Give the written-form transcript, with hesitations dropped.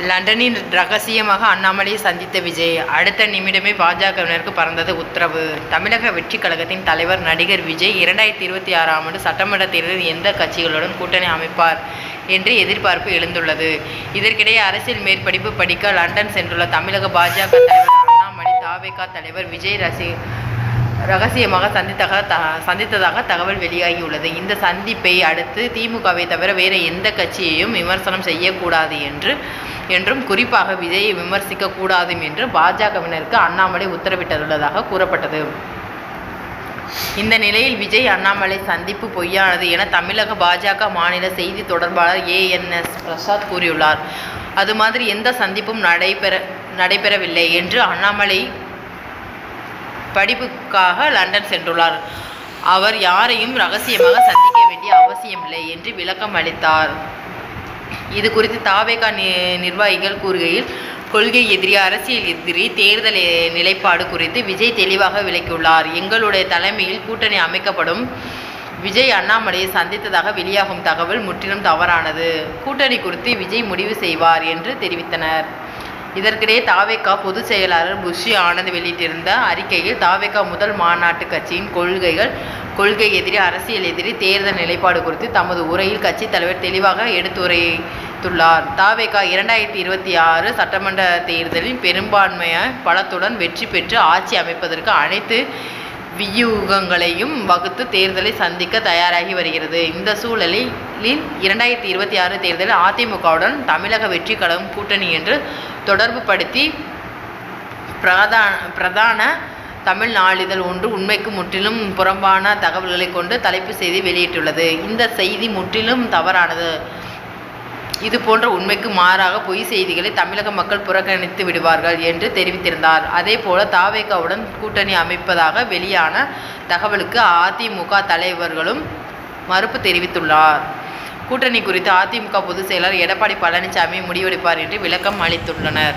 லண்டனில் ரகசியமாக அண்ணாமலையை சந்தித்த விஜய். அடுத்த நிமிடமே பாஜகவினருக்கு பறந்தது உத்தரவு. தமிழக வெற்றிக் கழகத்தின் தலைவர் நடிகர் விஜய் 2026ஆம் ஆண்டு சட்டமன்ற தேர்தலில் எந்த கட்சிகளுடன் கூட்டணி அமைப்பார் என்று எதிர்பார்ப்பு எழுந்துள்ளது. இதற்கிடையே அரசியல் மேற்படிப்பு படிக்க லண்டன் சென்றுள்ள தமிழக பாஜக தலைவர் அண்ணாமலை தவேக தலைவர் விஜய் ரகசியமாக சந்தித்ததாக தகவல் வெளியாகியுள்ளது. இந்த சந்திப்பை அடுத்து திமுகவை தவிர வேறு எந்த கட்சியையும் விமர்சனம் செய்யக்கூடாது என்றும் குறிப்பாக விஜயை விமர்சிக்க கூடாது என்று பாஜகவினருக்கு அண்ணாமலை உத்தரவிட்டுள்ளதாக கூறப்பட்டது. இந்த நிலையில் விஜய் அண்ணாமலை சந்திப்பு பொய்யானது என தமிழக பாஜக மாநில செய்தி தொடர்பாளர் ANS பிரசாத் கூறியுள்ளார். அது மாதிரி எந்த சந்திப்பும் நடைபெறவில்லை என்று அண்ணாமலை படிப்புக்காக லண்டன் சென்றுள்ளார். அவர் யாரையும் ரகசியமாக சந்திக்க வேண்டிய அவசியமில்லை என்று விளக்கம் அளித்தார். இது குறித்து தவேக நிர்வாகிகள் கூறுகையில், கொள்கை எதிரி, அரசியல் எதிரி, தேர்தல் நிலைப்பாடு குறித்து விஜய் தெளிவாக விளக்கியுள்ளார். எங்களுடைய தலைமையில் கூட்டணி அமைக்கப்படும். விஜய் அண்ணாமலையை சந்தித்ததாக வெளியாகும் தகவல் முற்றிலும் தவறானது. கூட்டணி குறித்து விஜய் முடிவு செய்வார் என்று தெரிவித்தனர். இதற்கிடையே தவேக பொதுச் செயலாளர் புஷி ஆனந்த் வெளியிட்டிருந்த அறிக்கையில் தவேக முதல் மாநாட்டு கட்சியின் கொள்கை எதிரி, அரசியல் எதிரி, தேர்தல் நிலைப்பாடு குறித்து தமது உரையில் கட்சி தலைவர் தெளிவாக எடுத்துரைத்துள்ளார். தவேக 2026 சட்டமன்ற தேர்தலில் பெரும்பான்மைய பலத்துடன் வெற்றி பெற்று ஆட்சி அமைப்பதற்கு அனைத்து வியூகங்களையும் வகுத்து தேர்தலை சந்திக்க தயாராகி வருகிறது. இந்த சூழலில் 2026 தேர்தலில் அதிமுகவுடன் தமிழக வெற்றிக் கழகம் கூட்டணி என்று தொடர்புபடுத்தி பிரதான தமிழ் நாளிதழ் ஒன்று உண்மைக்கு முற்றிலும் புறம்பான தகவல்களை கொண்டு தலைப்பு செய்தி வெளியிட்டுள்ளது. இந்த செய்தி முற்றிலும் தவறானது. இது போன்ற உண்மைக்கு மாறாக பொய் செய்திகளை தமிழக மக்கள் புறக்கணித்து விடுவார்கள் என்று தெரிவித்திருந்தார். அதேபோல தவேகவுடன் கூட்டணி அமைப்பதாக வெளியான தகவலுக்கு அதிமுக தலைவர்களும் மறுப்பு தெரிவித்துள்ளார். கூட்டணி குறித்து அதிமுக பொதுச் செயலாளர் எடப்பாடி பழனிசாமி முடிவெடுப்பார் என்று விளக்கம் அளித்துள்ளனர்.